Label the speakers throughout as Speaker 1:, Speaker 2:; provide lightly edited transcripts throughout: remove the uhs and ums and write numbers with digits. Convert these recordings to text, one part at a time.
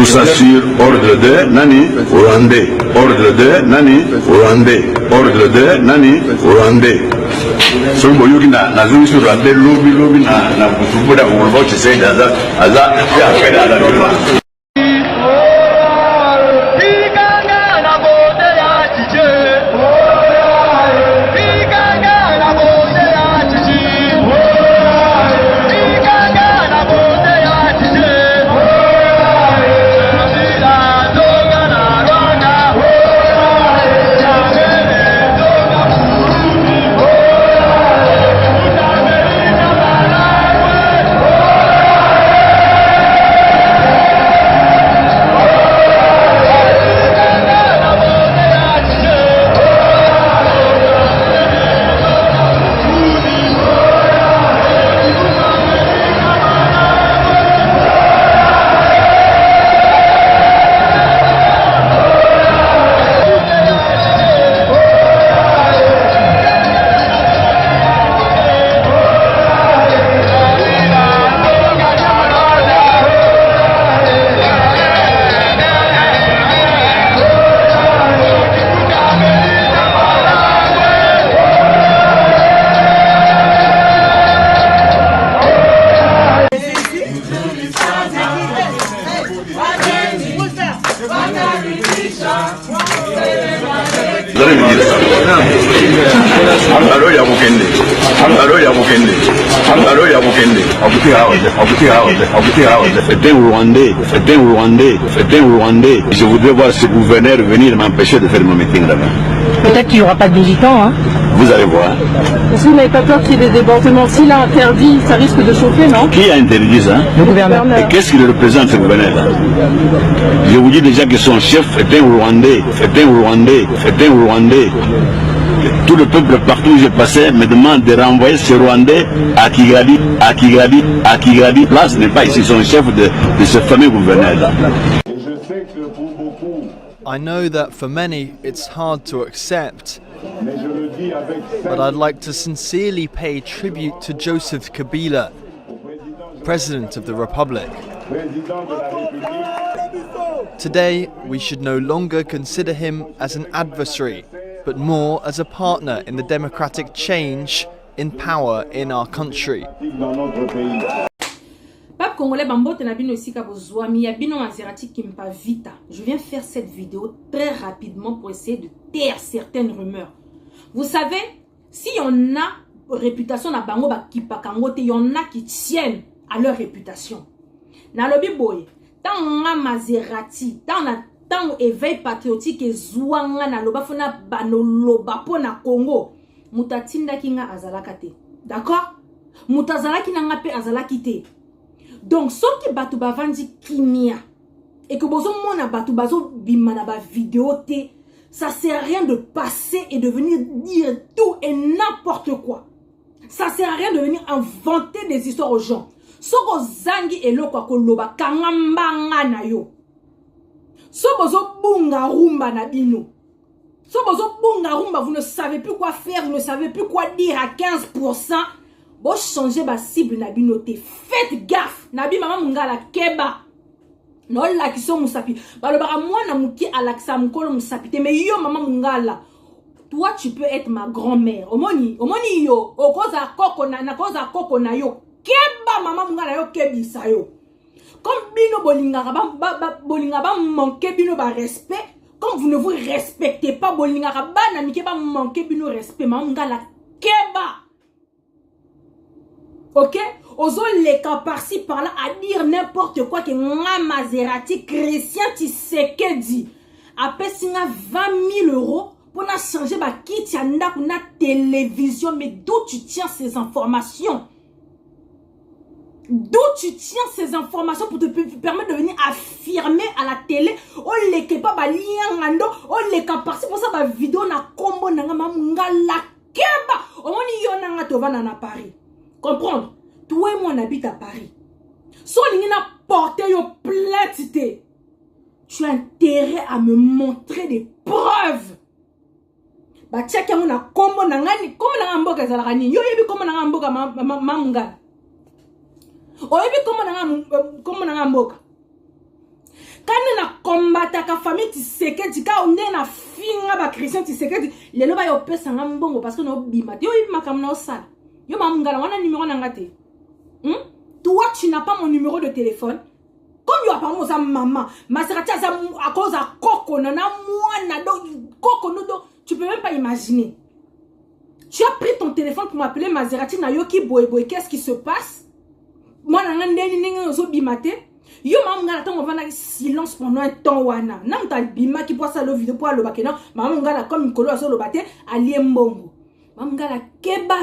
Speaker 1: ça sur ordre de Nani Rwandais. Ordre de Nani Rwandais. Ordre de Nani Rwandais. So boyuki na zuri sur Rwandais lobby na kutubuda kwa chese daza aza ya kwenda na C'était un Rwandais. Je voudrais voir ce gouverneur venir m'empêcher de faire mon meeting là-bas.
Speaker 2: Peut-être qu'il n'y aura pas de militants, hein.
Speaker 1: Vous allez voir.
Speaker 2: Est-ce que vous n'avez pas peur qu'il y ait des débordements? S'il a interdit, ça risque de chauffer, non?
Speaker 1: Qui a interdit ça?
Speaker 2: Le gouverneur.
Speaker 1: Et qu'est-ce qu'il représente, ce gouverneur-là? Je vous dis déjà que son chef est un Rwandais. C'est un Rwandais. C'est un Rwandais. Tout le peuple partout où je passais me demande de renvoyer ce Rwandais à Kigali, à Kigali, à Kigali. Là, ce n'est pas ici son chef de ce fameux gouverneur-là.
Speaker 3: I know that for many it's hard to accept, but I'd like to sincerely pay tribute to Joseph Kabila, President of the Republic. Today, we should no longer consider him as an adversary, but more as a partner in the democratic change in power in our country.
Speaker 4: Pape Congolais Bambote na bino esika bozwami ya bino Maserati Kimpa Vita. Je viens faire cette vidéo très rapidement pour essayer de taire certaines rumeurs. Vous savez, si y en a réputation na bango ba kipa kangote, y en a qui tiennent à leur réputation. Na lobi boy, tant nga Maserati, tant éveil patriotique et zouanga na loba fona banoloba po na Congo, mutatinda kinga azalakate. D'accord? Mutazalaki na nga pe azalaki te. Donc, ce qui batu bavandi kimia et que bozo mona batu bazo bimana ba vidéo te, ça sert à rien de passer et de venir dire tout et n'importe quoi. Ça sert à rien de venir inventer des histoires aux gens. Soko zangi elo kwa koloba kangambanga na yo. So bozo bunga rumba na bino. So bozo bunga rumba, vous ne savez plus quoi faire, vous ne savez plus quoi dire à 15%. Bon changer ba cible na bino te. Faites gaffe. Nabi mama mungala keba. Non la qui sont musapi. Balobara moi na muki alaksa mukolo musapi te. Mais yo mama mungala. Toi tu peux être ma grand-mère. Omoni yo. Okoza koko na koza koko na yo. Keba mama mungala yo kebisa yo. Comme bino bolinga ba manquer bino ba respect. Comme vous ne vous respectez pas bolinga ba na miki ba manquer bino respect mama mungala keba. Ok? Ozo les cas par-ci par-là à dire n'importe quoi que nga Maserati Christian Tshisekedi après singa 20 000 € pour na changer ba kit ya ndaku na télévision. Mais d'où tu tiens ces informations? D'où tu tiens ces informations pour te permettre de venir affirmer à la télé? Oh les kepa ba liangando, oh les cas par-ci pour ça ba vidéo na combo na nga mamungala keba. Omoni yo na nga tovana na Paris. Comprendre? Toi et moi on habite à Paris. Si on a porté une plainte, tu as intérêt à me montrer des preuves. Bah tiens qu'on a comment nangani, comment nangamboka zalagani. Yo yebi comment nangamboka mamanga. O yebi comment nangamboka. Quand na combattre ka famille Tshisekedi ka on na finga ba Christian Tshisekedi lelo ba yo pesa nga mbongo parce que no bima yo makam na osala yo mamungala wana numéro na ngate. Toi tu n'as pas mon numéro de téléphone. Comme yo apparemment sa maman, Maserati à cause à Coco nana moi Coco no do, tu peux même pas imaginer. Tu as pris ton téléphone pour m'appeler Maserati na yoki boy qu'est-ce qui se passe? Moi na ndeni ninga zo bimate. Yo mamungala tango vana silence pendant un temps wana. Na mta bima ki posa lo vidéo pour lo bakena, mamungala comme Nkolo aso lo bate ali mbongo. Mamungala keba.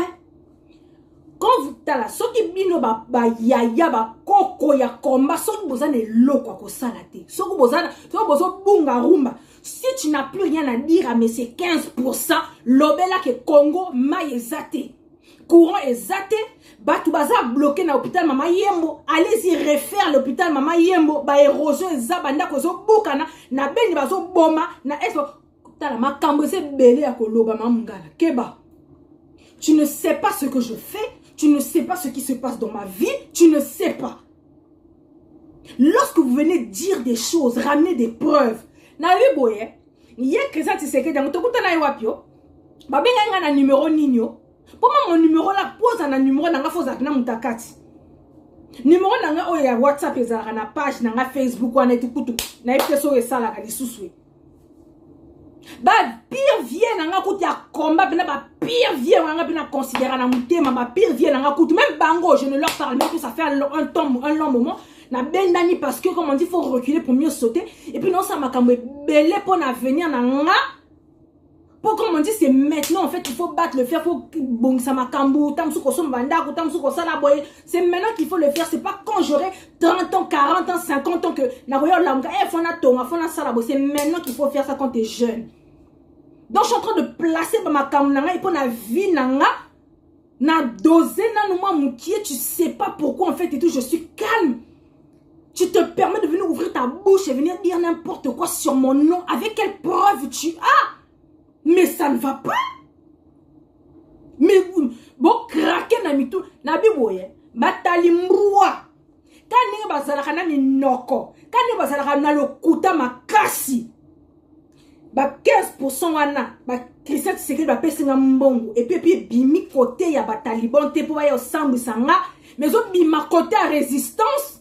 Speaker 4: Quand vous tala soki bino ba yaya ba koko ya komba soki bozane loko ko salate. Soki bozana, soki bozo bunga rumba. Si tu n'as plus rien à dire à mais c'est 15%, lobela ke Congo maye zate. Courant est zaté, batu baza bloqué na hôpital Mama Yembo. Allez-y refaire l'hôpital Mama Yembo. Ba érosion zabanda kozo bukana na beni bazo boma na espo tala makambo se belé ya koloba mamungala. Keba. Tu ne sais pas ce que je fais, tu ne sais pas ce qui se passe dans ma vie, tu ne sais pas. Lorsque vous venez dire des choses, ramener des preuves. Na liboye, yé Christian Tshisekedi mutokuta na iwapio. Ba benga na numéro ninyo. Pour moi, mon numéro là, pose un numéro dans la fausse na mutakati. Numéro dans la WhatsApp, na page, dans la Facebook, na etukutu, na epeso esala ka lisuswe. Ba pire vie na nga kuti ya combat, ba pire vie na nga considérer na mutema, ba pire vie na nga kuti même bango, je ne leur parle même que ça fait un long moment. Na bendani parce que comme on dit, il faut reculer pour mieux sauter. Et puis non ça m'a kamwe belé pour l'avenir na nga. Pour comme on dit, c'est maintenant en fait il faut battre le fer, il faut bon ça m'a kambu, tamsuko sombanda, tamsuko salaboy. C'est maintenant qu'il faut le faire, c'est pas quand j'aurai 30 ans, 40 ans, 50 ans que na voyo lamga fona tonga, fona salaboy. C'est maintenant qu'il faut faire ça quand tu es jeune. Donc je suis en train de placer ma kamnanga et pour la vie nanga na dosé na nouma moukié, tu sais pas pourquoi en fait et tout, je suis calme. Tu te permets de venir ouvrir ta bouche et venir dire n'importe quoi sur mon nom. Avec quelle preuve tu as? Mais ça ne va pas. Mais bon, craquer na mitou. Na biboye. Batali mroua. Kani bazalaka na minoko. Kani bazalaka na lokuta makasi. Ba 15% wana. Ba Christian Tshisekedi ba pesinga mbongo. Et puis bimi côté ya bataliban te po ba yo sambu sanga. Mais au bima côté à résistance.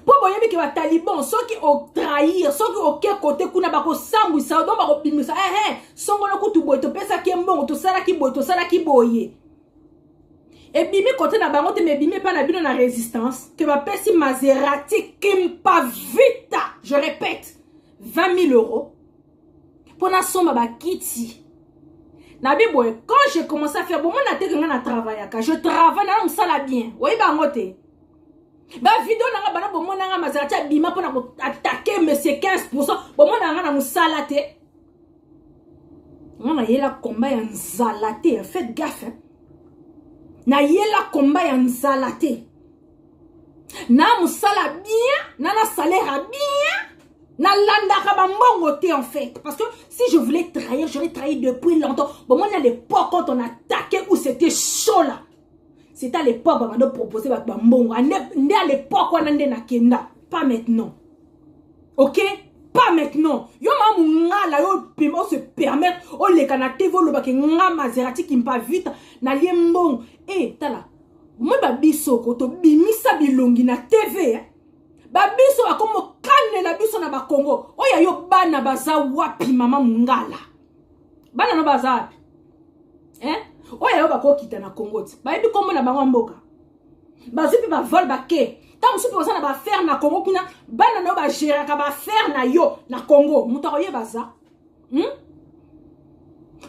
Speaker 4: Pour boyebi que les talibans, ceux qui ont trahi, ceux qui ont quel côté kuna bako sambu sa do bako bimisa songolo kutu boy to pesa ki mbongo to sala ki boye. Et bimi côté na bango te me bimi pa na bino na résistance que ba pesi Maserati kimpa vita, je répète 20 000 € pour na soma ba kiti. Na biboye quand j'ai commencé à faire bon mon até que na travailler ka je travaille na msala bien. Oui ba ngote. Ba vidéo nanga bana bo monanga Maserati abima pona ko attaquer mais c'est 15%. Bo monanga na musala te. On a yela combat ya nzalate, faites gaffe. Na yela combat ya nzalate. Na musala bien, na salaire bien. Na landa ka ba mbongo te en fait parce que si je voulais trahir, j'aurais trahi depuis longtemps. Bon moi à l'époque quand on attaquait où c'était chaud là. C'était à l'époque où on a proposé à l'époque où on a kenda. Pas maintenant. Ok? Pas maintenant. Yo mamungala yo on se permet on les canate volo ba ke nga Maserati qui mpa vite na liembong. Eh tala. Moi ba biso ko to bimisa bilongi na TV. Ba biso akomo kane la biso na ba Congo. Oya yo bana baza wapi mama mungala. Bana no baza wapi? Oya yo bako kita na Congo. Ba yebi komo na bango mboka. Ba zipi ba vol ba ke. Tant que vous avez faire na Congo kuna bana no ba gérer ka ba faire na yo na Congo muto ye baza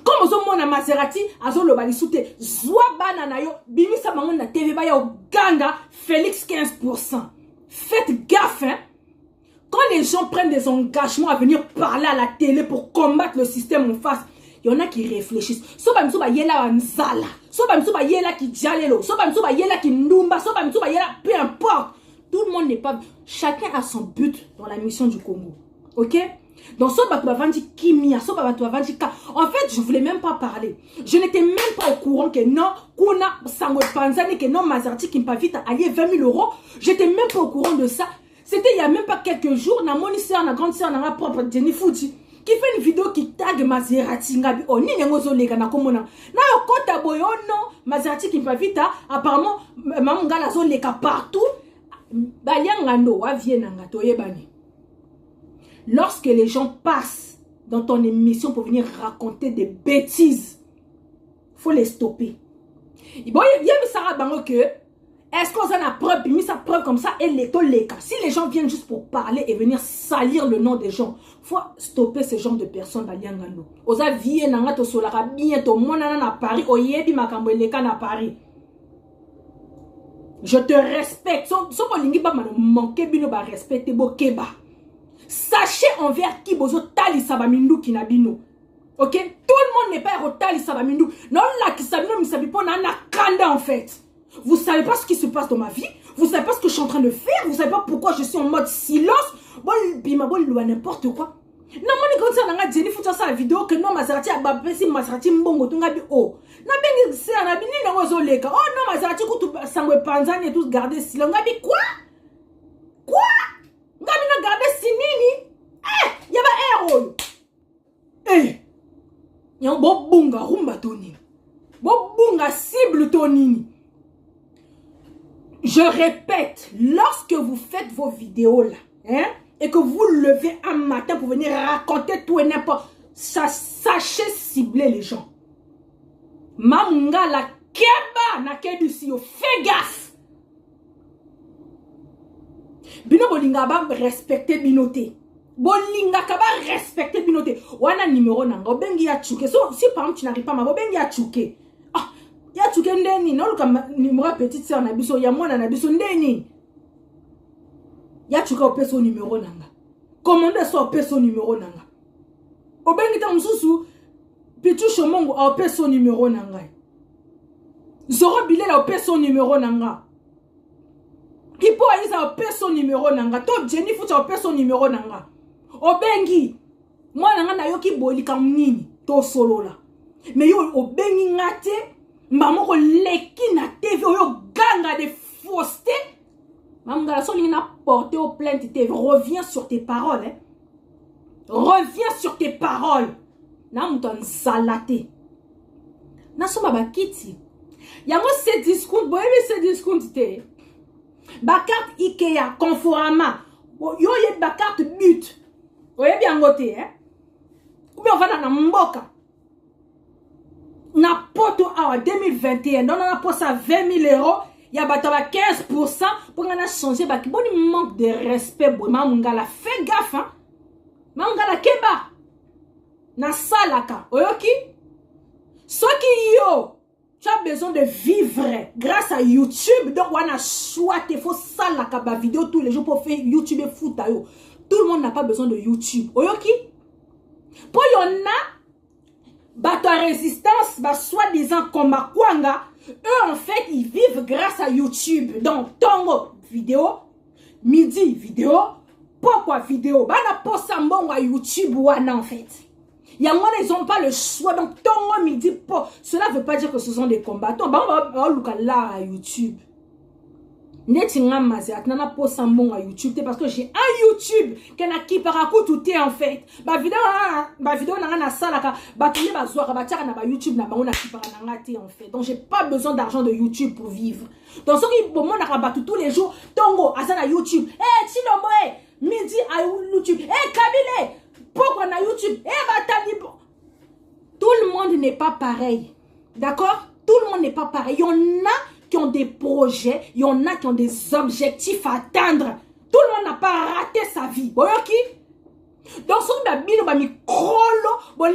Speaker 4: comme zo mona Maserati azo lo bali soute zwa bana na yo bimisa bango na TV ba yo Uganda Félix 15%. Faites gaffe hein. Quand les gens prennent des engagements à venir parler à la télé pour combattre le système en face, il y en a qui réfléchissent. Soba msuba yela wanzala, soba msuba yela ki jalelo, soba msuba yela ki ndumba, soba msuba yela peu importe. Tout le monde n'est pas... Chacun a son but dans la mission du Congo. Ok? Donc, ce bateau va dire Kimia, ce bateau va dire Ka. En fait, je ne voulais même pas parler. Je n'étais même pas au courant que non, Kuna, Sango Panzani, que non, Mazarti, qui m'a vite allié 20 000 €. J'étais même pas au courant de ça. C'était il n'y a même pas quelques jours, na mon soeur, na grande soeur, na ma propre Jenny Fouti, qui fait une vidéo qui tag Maserati Ngabi. Oh, ni nengozo lega na komona. Na okota boyo non, Maserati qui m'a vite, apparemment, mamungala zo lega partout. Bayangano, wa vienanga, toye bani. Lorsque les gens passent dans ton émission pour venir raconter des bêtises, il faut les stopper. Bon, il y a Sarah Bango que, est-ce qu'on a preuve, mis sa preuve comme ça, et les cas. Si les gens viennent juste pour parler et venir salir le nom des gens, il faut stopper ce genre de personnes dans Yangano. Oza vie nanga to solara bien to monana na Paris, oyebi makambo leka na Paris. Je te respecte. So bolingi ba manquer bino ba respecter bo keba. Sachez envers qui bozo tali sabamindu kinabino. Ok? Tout le monde n'est pas tali sabamindu. Non, là, qui sabino, misabi po na kanda en fait. Vous savez pas ce qui se passe dans ma vie. Vous savez pas ce que je suis en train de faire. Vous savez pas pourquoi je suis en mode silence. Bon, bima bon, loin n'importe quoi. Non, moi, quand ça n'a Jenny foutu ça la vidéo que non, Maserati a babé si Maserati mbongo tunga bi oh. Na bengi c'est na bini na ngozo leka. Oh non, Maserati kutu sangwe panzani et tout garder silence. Ngabi quoi? Quoi? Ngabi na garder sinini? Eh, yaba héros. Eh. Yon bo bunga rumba tonini. Bo bunga cible tonini. Je répète, lorsque vous faites vos vidéos là, hein, et que vous levez un matin pour venir raconter tout et n'importe, sachez cibler les gens. Mamunga la keba na kedusi, fais gaffe. Bino bolinga ba respecter binote. Bolinga kaba respecter binote. Wana numéro nanga, bengi ya chuke. So, si par exemple tu n'arrives pas ma bengi ya chuke. Ya tuke ndeni na luka numéro petite sœur na biso ya mwana na biso ndeni ya tuka opeso numéro nanga commande so opeso numéro nanga obengita mususu pitu shomongo opeso numéro nanga zoro bilela opeso numéro nanga kipo aiza opeso numéro nanga to Jenny futa opeso numéro nanga obengi mwana nga na yoki bolika mnini to solola mais yo obengi ngate Maman leki na TV oyo ganga de fausseté. Maman la soli na porté au plainte TV. Reviens sur tes paroles. Hein? Reviens sur tes paroles. Na mouton salaté. Na soma ba kiti. Yango se discount. Boye se discount te. Ba carte Ikea Conforama. Yo ye ba carte but. Oye bien ngote hein. Ou bien on va na mboka. Na poto awa 2021 non na posa 20 000 €, ya bataba 15% pour nga na changer ba ki boni manque de respect bo mamungala fais gaffe hein mamungala keba na salaka oyoki soki yo tu as besoin de vivre grâce à YouTube donc wana choix te faut salaka ba vidéo tous les jours pour faire YouTube et foot yo tout le monde n'a pas besoin de YouTube oyoki pour yona bateau à résistance, bah, soi-disant comme Makwanga, eux en fait ils vivent grâce à YouTube. Donc, tongo vidéo, midi vidéo, pourquoi vidéo, bah na posa mbongo à YouTube wana en fait. Yango ils n'ont pas le choix. Donc, tongo midi po. Cela veut pas dire que ce sont des combattants. Bah on va look là à YouTube. Netinga Maserati nana posa mbongo à YouTube parce que j'ai un YouTube qui n'a qui paraku tout en fait. Ba vidéo na salaka ba tuni ba zoaka ba tiaka na ba YouTube na bango na ki parangati en fait. Donc j'ai pas besoin d'argent de YouTube pour vivre. Donc ce qui bon na rabatu tous les jours tongo asana YouTube. Eh Chinombo midi à YouTube. Eh Kabile pourquoi na YouTube? Eh batali tout le monde n'est pas pareil. D'accord? Tout le monde n'est pas pareil. Il y en a qui ont des projets, il y en a qui ont des objectifs à atteindre. Tout le monde n'a pas raté sa vie. Boyoki? Donc, si on a bien un micro,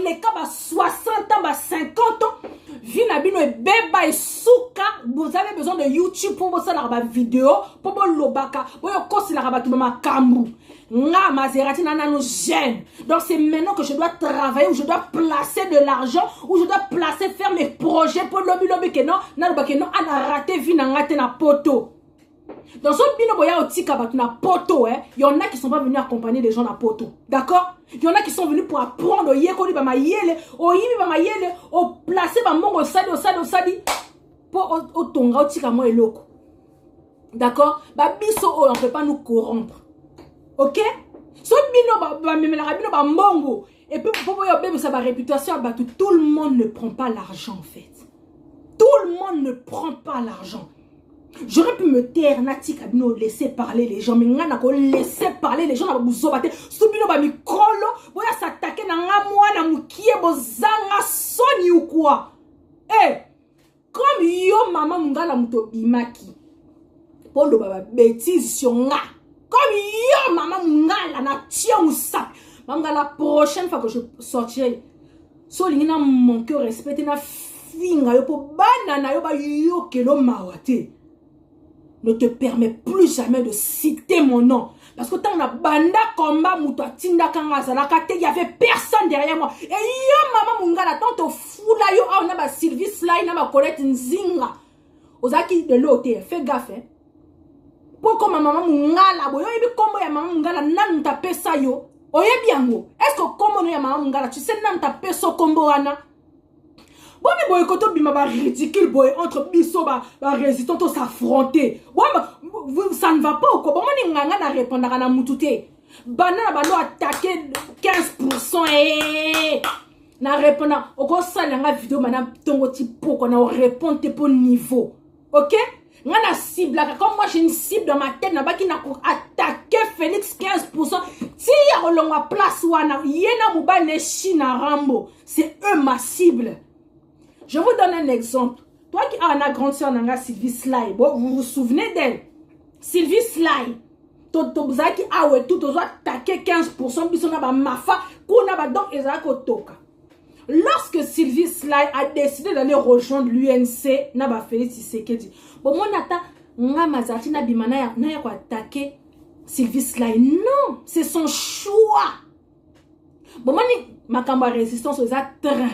Speaker 4: les cas 60 ans, 50 ans, Vinabino et Beba et Souka, vous avez besoin de YouTube pour vous faire la vidéo, pour vous lobaka, pour vous conseiller la ma Kambu. Nga Maserati nana nous gêne. Donc c'est maintenant que je dois travailler, où je dois placer de l'argent, où je dois placer, faire mes projets pour lobby que non, on a raté vinangate na poto. Dans ce bino boya otika bat na poto, il y en a qui sont pas venus accompagner des gens na poto. D'accord? Il y en a qui sont venus pour apprendre au yekoli ba mayele, au yimi ba mayele, au placer ba mongo au sadi pour au tonga au tika mo eloko. D'accord? Ba biso on ne peut pas nous corrompre. OK? So bino ba memela bino ba mongo et puis pour yo bébé ça ba réputation ba tout le monde ne prend pas l'argent en fait. Tout le monde ne prend pas l'argent. J'aurais pu me taire, Nati Kabino, laisser parler les gens, mais n'a pas laisser parler les gens, n'a pas vous obater. Subino ba micro, voya s'attaquer na moi na mukie bozanga soni ou quoi? Eh, comme yo maman mungala muto bimaki, pour le baba bêtise sur nga. Comme yo maman mungala na tia moussa. Maman la prochaine fois que je sortirai, so lingina mon cœur respecté na finga yo po banana yo ba yo kelo mawate. Ne te permets plus jamais de citer mon nom. Parce que tant na banda combat muto tinda kanga zalaka te, il y avait personne derrière moi. Et yo maman mungala tanto fula yo a na ba service là na ba Colette Nzinga. Ozaki de l'autre, fais gaffe. Pourquoi ma maman mungala boyo ebi kombo ya maman mungala nan tape ça yo. Oyebi yango. Est-ce que kombo ya maman mungala tu sais nan tape so kombo wana? Bon, mais boy, quand on bima ridicule, boy, entre biso, ba résistant, on s'affronter. Bon, ça ne va pas ou quoi? Bon, on n'a répondre à la moutouté. Banana, bano attaqué 15% et na répondre. Au quoi ça, la vidéo, madame, ton petit pot, qu'on a répondre pour niveau. Ok? On a cible, comme moi j'ai une cible dans ma tête, n'a pas qui n'a attaqué Félix 15%. Si y a longue place, wana, yena mouba ne china rambo. C'est eux ma cible. Je vous donne un exemple. Toi qui as une grande soeur, Sylvie Sly, bon, vous vous souvenez d'elle? Sylvie Sly. Tobzaki a ouais tout, aux attaqué 15%, bisona ba mafa, kuna ba donc ezako toka. Lorsque Sylvie Sly a décidé d'aller rejoindre l'UNC, na ba Félix Tshisekedi. Bon, mon ata, nga mazati na bimana na ya ko attaquer Sylvie Sly. Non, c'est son choix. Bon, mani makamba résistance aux train.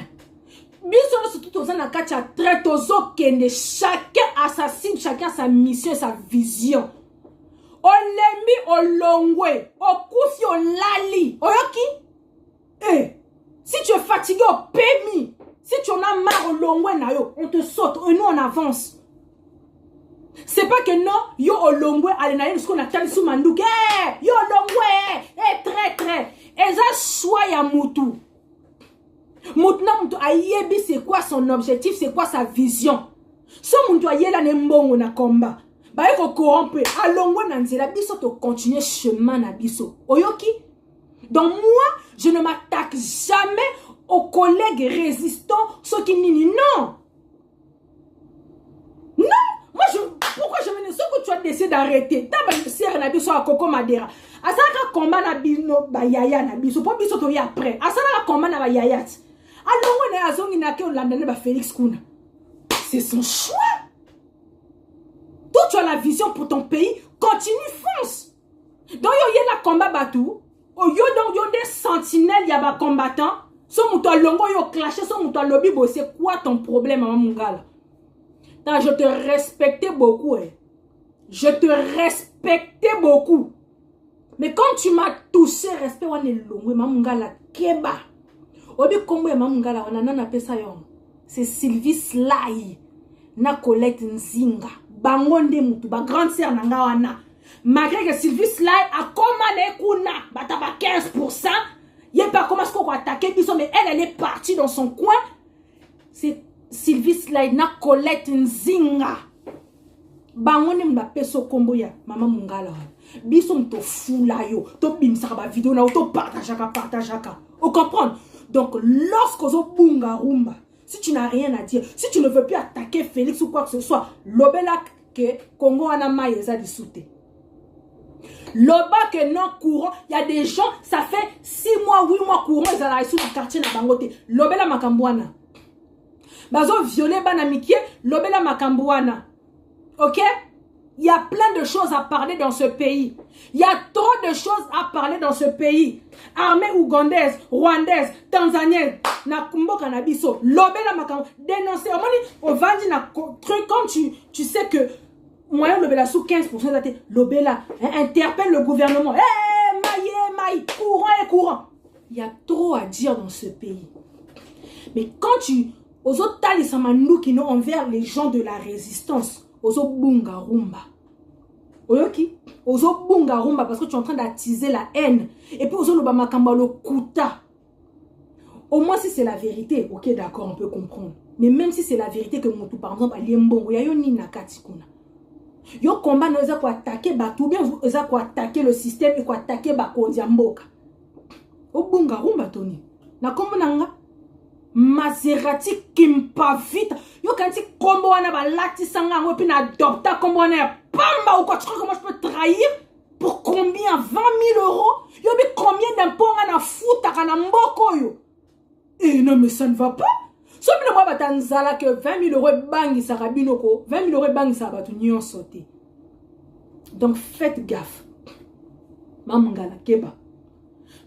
Speaker 4: Chacun assassine, chacun sa mission, sa vision. Olemi olongwe, okufi olali. Oyoki? Eh, si tu es fatigué au PMI, si tu en as marre olongwe na yo, on te saute et nous on avance. C'est pas que non, yo olongwe alena ce qu'on a tali sous mandouke. Yo olongwe, très très. Eza choix ya mutu. Maintenant, ayebi c'est quoi son objectif, c'est quoi sa vision. So muntu ayela ne mbongo na combat. Ba eko corromper, alongo na nzela biso to continuer chemin na biso. Oyoki? Donc moi, je ne m'attaque jamais aux collègues résistants, ceux qui nini non. Non, moi pourquoi je me dis ce que tu as décidé d'arrêter. Taba sert na biso a Koko Madera. Asaka combat na bino ba yaya na biso, po biso to ya après. Asaka combat na ba yayat. C'est son choix. Toi, tu as la vision pour ton pays. Continue, fonce. Donc, il y a la combat batou. Il y a des sentinelles, il y a des combattants. Son mouton longo, il y a clashé, son mouton lobby. C'est quoi ton problème, mon gars? Je te respectais beaucoup. Je te respectais beaucoup. Mais quand tu m'as touché, respect, on est longo, mon gars, la keba. C'est Sylvie Sly na Colette Nzinga bangonde mutu ba grande sœur nanga wana. Malgré que Sylvie Sly a commandé kuna bataba 15%, il pas comment est-ce qu'on va attaquer biso, mais elle est partie dans son coin. C'est Sylvie Sly na Colette Nzinga bangonde mbape so kombo ya mama mungala biso mto fula yo to bimsaka ba vidéo na to partageaka. Vous comprenez? Donc, lorsque vous bunga rumba, si tu n'as rien à dire, si tu ne veux plus attaquer Félix ou quoi que ce soit, l'obéla que Congo en a maïsa di souté. L'oba que non courant, il y a des gens, ça fait 6 mois, 8 mois courant, ils allaient sous le quartier na bangote. L'obéla makambouana. Bazo violé banamikie, l'obéla makambouana. Ok? Il y a plein de choses à parler dans ce pays. Il y a trop de choses à parler dans ce pays. Armée ougandaise, rwandaise, tanzanienne, na kumbo kanabiso, lobela makam, dénoncer. On va dire na truc comme tu sais que moyen lobela sous 15% de la tête. Lobela interpelle le gouvernement. Maïe, courant et courant. Il y a trop à dire dans ce pays. Mais quand tu... Aux autres tali samandou qui n'ont envers les gens de la résistance. Aux autres bunga rumba. Oyoki? Aux autres bunga rumba parce que tu es en train d'attiser la haine. Et puis aux autres le makamba le kuta. Au moins si c'est la vérité, ok d'accord, on peut comprendre. Mais même si c'est la vérité que Moutou par exemple a liembongo, ya yo ni nakati kuna. Yo combat nous a quoi attaquer batou bien vous a quoi attaquer le système et quoi attaquer bakondia mboka. Au bunga rumba toni. Na kombo nanga Maserati kimpa vite. Yo kanti kombo wana ba lati sanga ngo puis na adopta kombo wana ya pamba ou quoi. Tu crois que moi je peux trahir pour combien? 20 000 euros? Yo bi combien d'impôts on a fouta kana mboko yo? Eh non mais ça ne va pas. Sauf que moi batanzala que 20 000 euros bangi sarabinoko, 20 000 euros bangi sarabatu nyon sauté. Donc faites gaffe. Mamungala keba.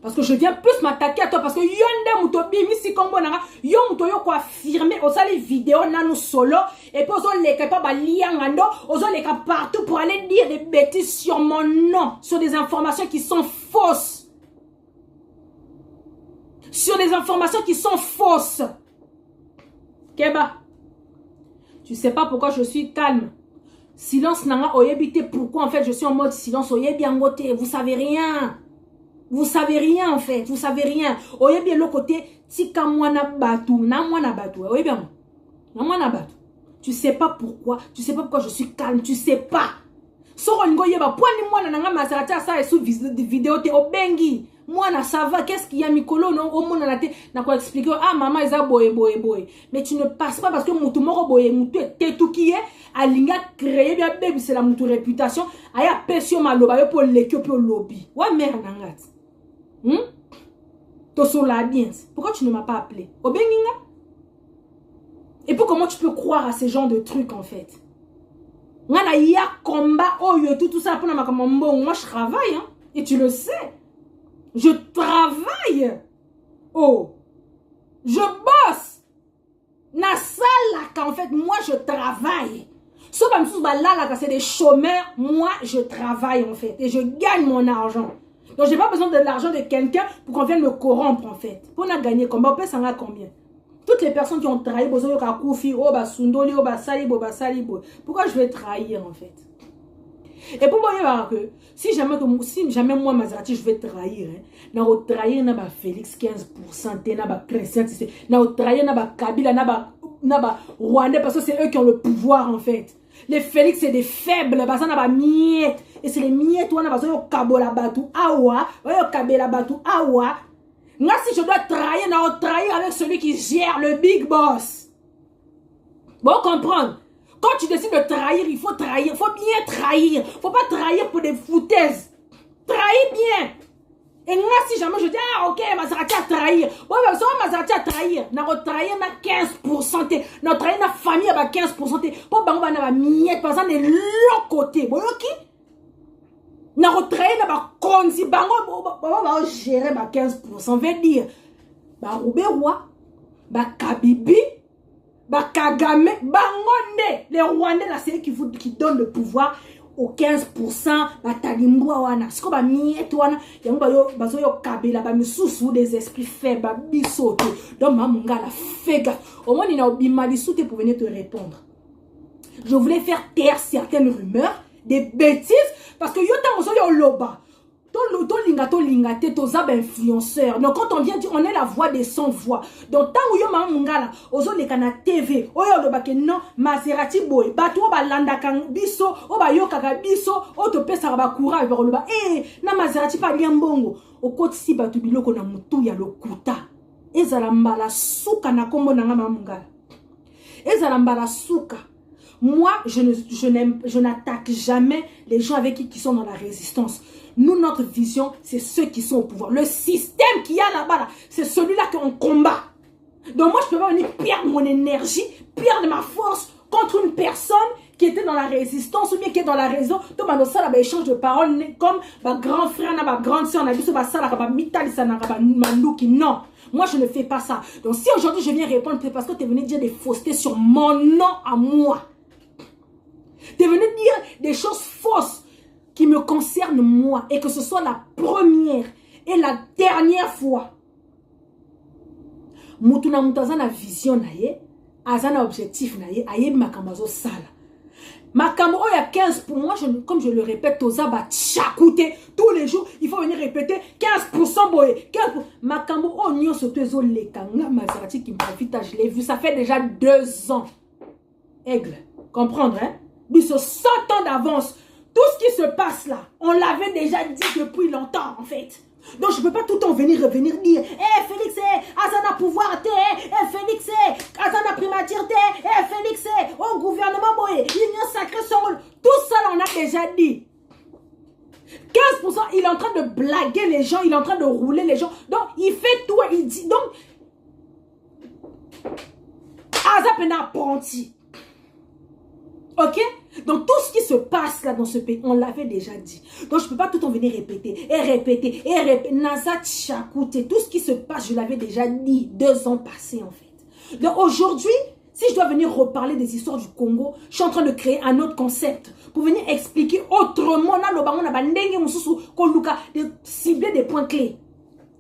Speaker 4: Parce que je viens plus m'attaquer à toi. Parce que yonde mouto bimi si kombo nanga. Yon mouto yo quoi affirmer. Osa les vidéos nano solo. Et puis osa leka pa ba liangando. Osa leka partout pour aller dire des bêtises sur mon nom. Sur des informations qui sont fausses. Sur des informations qui sont fausses. Keba. Tu sais pas pourquoi je suis calme. Silence nanga oyebite. Pourquoi en fait je suis en mode silence oyebi angote. Vous savez rien. Vous savez rien en fait, vous savez rien. Oye bien le côté tika mwana batu, na mwana batu. Oye bien, na mwana batu. Tu sais pas pourquoi je suis calme, tu sais pas. Soro ngo yeba poani mwana nanga Maserati ça et sous vidéo te obengi. Mwana ça va, qu'est-ce qu'il y a mikolo non au monde na te na quoi expliquer ah maman eza boye. Mais tu ne passes pas parce que mutu moko boye mutu te tout qui est alinga créer bien bébé c'est la mutu réputation aya pression maloba yo pour lekio pour lobby. Wa mère nangati. Sur l'audience. Pourquoi tu ne m'as pas appelé? Obenginga? Et puis comment tu peux croire à ces genres de trucs en fait? Ngana ya combat oh yo tout ça pour ma comme moi je travaille hein et tu le sais. Je travaille. Oh. Je bosse. Na sala en fait moi je travaille. Sauf là c'est des chômeurs, moi je travaille en fait et je gagne mon argent. Donc, j'ai pas besoin de l'argent de quelqu'un pour qu'on vienne me corrompre, en fait. Pour on gagner combien? On peut s'en a combien? Toutes les personnes qui ont trahi, pourquoi je vais trahir, en fait? Et pour moi, que si jamais moi, Maserati, je vais trahir, na trahir na ba Félix 15%, na ba Christian, na trahir na ba Kabila, na ba Rwandais, parce que c'est eux qui ont le pouvoir, en fait. Les Félix, c'est des faibles, parce qu'on a pas miette. Et c'est les miettes, on a pas yo kabola batou awa, yo kabela batou awa. Moi, si je dois trahir, on trahir avec celui qui gère le big boss. Bon, comprendre. Quand tu décides de trahir, il faut trahir, faut bien trahir. Faut pas trahir pour des foutaises. Trahis bien. Et moi, si jamais je dis, ah, ok, Maserati a trahir. Bon, mais ça, Maserati a trahir. N'a trahir, n'a 15%. N'a trahir, n'a famille, n'a 15%. Pour bango, n'a miette, par exemple, de l'autre côté. Bon, ok? N'a trahir, n'a konzi, bango, va gérer, 15%. Veut dire, Rouberoua, Kabibi, Kagame, Bangonde, les Rwandais, là, c'est eux qui donnent le pouvoir. Au 15%, batalimboa wana. Siko ba miette wana. Yango ba yo kabela ba misusu des esprits faibles, ba bisoto. Donc mamunga la fega. Au moins il a obimali soute pour venir te répondre. Je voulais faire taire certaines rumeurs, des bêtises parce que yo ta moso yo loba. To lingate to zab influenceur. Donc quand on vient dire on est la voix des sans voix. Donc tant où yo mamungala ozo le kana TV oyo loba ke non Maserati boy bato ba landa kan biso o ba yo kaka biso o to pesa ba courage vers loba na Maserati pa liambongo o koti si bato biloko na mutu ya lokuta ezala mbala suka na kombo na mamungala ezala mbala suka. Moi, je n'attaque jamais les gens avec qui sont dans la résistance. Nous, notre vision, c'est ceux qui sont au pouvoir. Le système qu'il y a là-bas, c'est celui-là qu'on combat. Donc moi, je peux pas venir perdre mon énergie, perdre ma force contre une personne qui était dans la résistance ou bien qui est dans la raison. Donc, dans ça, là, échange de paroles comme ma grand frère, ma grande soeur, non. Moi, je ne fais pas ça. Donc, si aujourd'hui, je viens répondre, c'est parce que tu es venu dire des faussetés sur mon nom à moi. Tu es venu dire des choses fausses qui me concernent moi. Et que ce soit la première et la dernière fois Mutuna mutazana vision na ye, azana objectif na ye, aye makamazo sala. Makambo il y a 15 pour moi, comme je le répète, Tozaba tchakouté tous les jours, il faut venir répéter 15% boye, 15%. Makambo oh nyo sotezo lekanga Maserati qui me profite, je l'ai vu, ça fait déjà 2 ans. Aigle, comprendre hein? Biso 100 ans d'avance, tout ce qui se passe là, on l'avait déjà dit depuis longtemps en fait. Donc je ne peux pas tout le temps venir dire Félix, Azana pouvoir, Félix, Azana primature, Félix, au gouvernement, l'union sacrée, son rôle. Tout ça, on a déjà dit. 15%, il est en train de blaguer les gens, il est en train de rouler les gens. Donc il fait tout, il dit. Donc, Azap est un apprenti. Ok? Donc tout ce qui se passe là dans ce pays, on l'avait déjà dit. Donc je ne peux pas tout le temps venir répéter, et répéter, et répéter. Nazat Chakouté, tout ce qui se passe, je l'avais déjà dit 2 ans passés en fait. Donc aujourd'hui, si je dois venir reparler des histoires du Congo, je suis en train de créer un autre concept pour venir expliquer autrement. De cibler des points clés.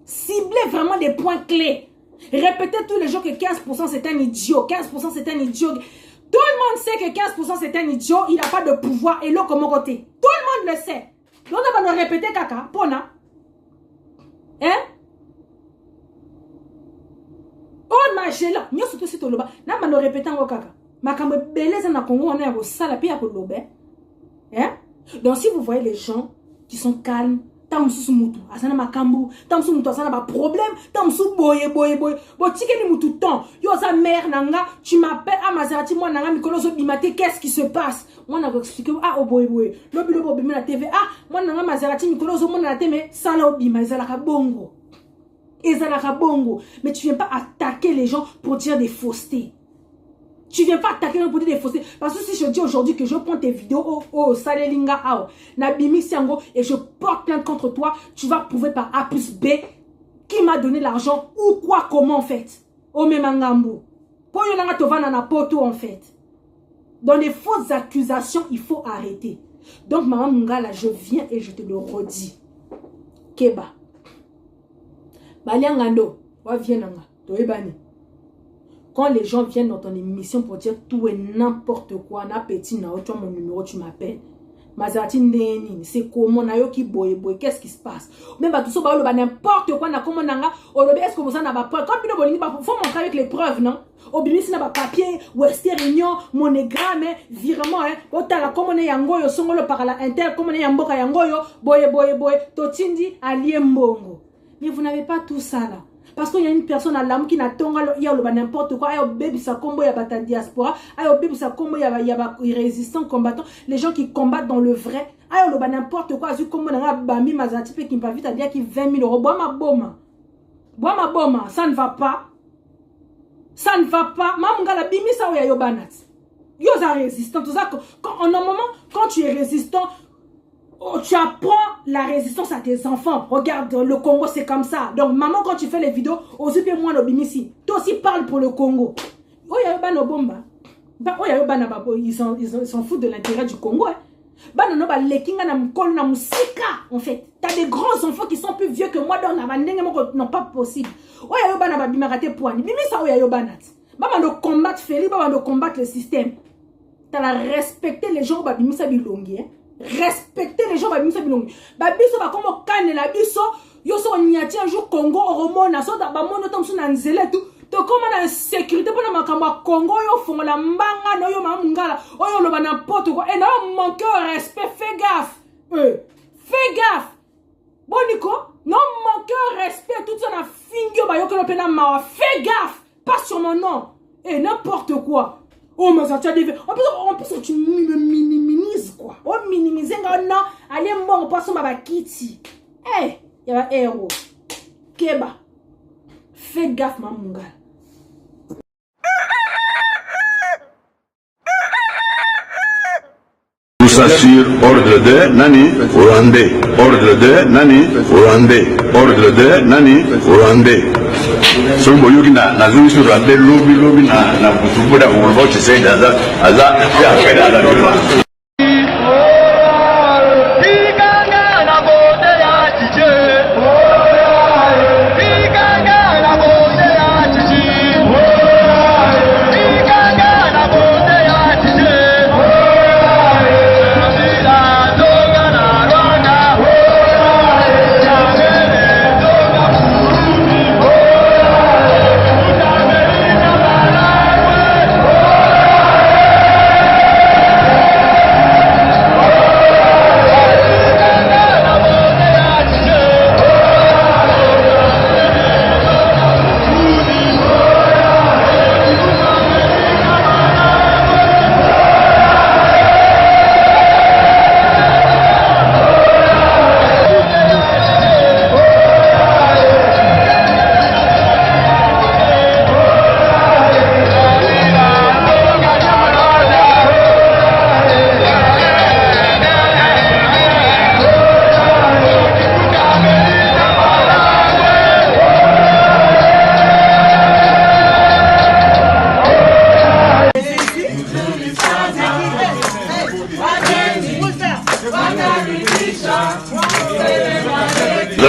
Speaker 4: Cibler vraiment des points clés. Répéter tous les jours que 15% c'est un idiot, 15% c'est un idiot. Tout le monde sait que 15% c'est un idiot, il n'a pas de pouvoir et l'autre comme côté. Tout le monde le sait. Donc on va nous répéter caca, pona. Hein? On m'a gelé là, nous surtout si tu le bas, n'a pas nous répéter en caca. Ma cambe beleza na Congo on est au sala puis à l'obé. Hein? Donc si vous voyez les gens qui sont calmes, tamsu mutu, asana makambu, tamsu mutu asana ba problème, tamsu boye. Bo tikeli mutu temps. Yo sa mère nanga, tu m'appelles à Maserati moi nanga mikolo zo bimate, qu'est-ce qui se passe? Moi na expliquer ah oh boye. Lobi lobo bimé la TV. Ah, moi nanga Maserati mikolo zo mona la TV, sala obima ezala ka bongo. Ezala ka bongo. Mais tu viens pas attaquer les gens pour dire des faussetés. Tu viens pas attaquer pour dire des faussetés. Parce que si je dis aujourd'hui que je prends tes vidéos au Salelinga Ao, Nabimi Siango, et je porte plainte contre toi, tu vas prouver par A plus B qui m'a donné l'argent ou quoi, comment en fait. Au Memangambu. Pour yonanga tovana na poto en fait. Dans les fausses accusations, il faut arrêter. Donc maman Mungala, je viens et je te le redis. Keba. Baliangando, wa vienanga, toebani. Quand les gens viennent dans ton émission pour dire tout et n'importe quoi, na petit na tu as mon numéro, tu m'appelles. Maserati ndeni, c'est comment na yo ki boye, qu'est-ce qui se passe? Même tout ça ba n'importe quoi na comment nanga, est-ce que vous en avez pas? Comme bino bolingi ba faut montrer avec les preuves, non? Obimi si na ba papier, Western Union, monogramme, virement hein. Otala comment na yango yo songolo par la inter, comment na yamboka yango yo, boye, totindi allié mbongo. Mais vous n'avez pas tout ça là. Parce qu'il y a une personne à l'âme qui n'a pas n'importe quoi. Il y a bébé sa combo, il y a la diaspora. Il y a bébé sa combo, il y a les résistants combattants. Les gens qui combattent dans le vrai. Il y a n'importe quoi. Il y a Bami Mazati qui m'a vite à dire qu'il 20 000 euros. Bois ma boma. Ça ne va pas. Ça ne va pas. Mamungala bimi ça ou ya yo banat. Yo za résistant. Tout ça, en un moment, quand tu es résistant, tu apprends la résistance à tes enfants. Regarde, le Congo, c'est comme ça. Donc, maman, quand tu fais les vidéos, aussi peu moins l'obimisi. Toi aussi, parle pour le Congo. Oh, il y a eu nos bombes. Oh, il y a eu ils s'en foutent de l'intérêt du Congo. En fait, t'as des grands enfants qui sont plus vieux que moi. Non, pas possible. Oh, il y a eu banana bimarate poigne. Bimi ça, oh, il y a eu banat. Maman, de combattre Félix, maman, de combattre le système. T'as la respecter les gens, bimi ça bilongi, hein. Respecter les gens, babiso ba comme kane la biso yo so nyati un jour Congo oromona so da ba mono tam so na nzela tout to comme na sécurité pour na makamba Congo yo fongola mbanga no yo mamungala oyo loba n'importe quoi et non manquer respect, fais gaffe boniko non manquer respect tout ça na fingio ba yo que pena ma fais gaffe pas sur mon nom et n'importe quoi. Oh, mais ça t'a dit. En plus, tu minimises quoi. Oh, minimiser, non. Allez, moi, on passe à ma kitty. Eh, il y a un héros. Keba. Fais gaffe, ma munga.
Speaker 1: Tout ça sur ordre de Nani, Rwandais. Ordre de Nani, Rwandais. Ordre de Nani, Rwandais. So boyoki na zungi sur Rwandais lobi na kusubuda ulbo chisenda aza ya kwenda na lwa.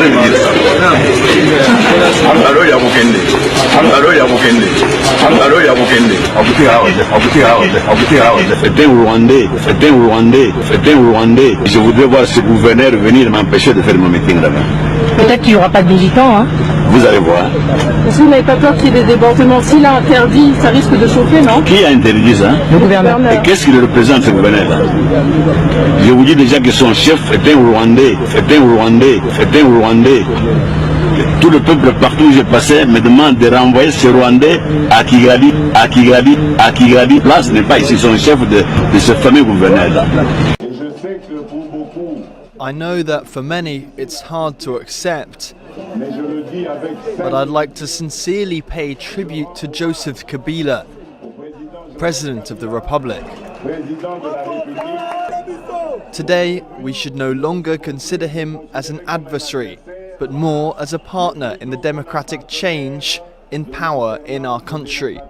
Speaker 1: allez me dire ça. Alors il y a Bokende. Alors il y a Bokende. Alors il y a Bokende. C'est un Rwandais. C'est un Rwandais. C'est un Rwandais. Je voudrais voir ce gouverneur venir m'empêcher de faire mon meeting là-bas.
Speaker 5: Peut-être qu'il n'y aura pas de militants, hein.
Speaker 1: Vous allez voir.
Speaker 2: Est-ce que vous n'avez pas peur qu'il y ait des débordements? S'il a interdit, ça risque de chauffer, non?
Speaker 1: Qui a interdit ça?
Speaker 5: Le gouverneur.
Speaker 1: Et qu'est-ce qu'il représente ce gouverneur-là? Je vous dis déjà que son chef est un Rwandais. C'est un Rwandais. C'est un Rwandais. Tout le peuple partout où je passais me demande de renvoyer ce Rwandais à Kigali, à Kigali, à Kigali. Là, ce n'est pas ici son chef de ce fameux gouverneur-là.
Speaker 3: I know that for many it's hard to accept, but I'd like to sincerely pay tribute to Joseph Kabila, President of the Republic. Today, we should no longer consider him as an adversary, but more as a partner in the democratic change in power in our country.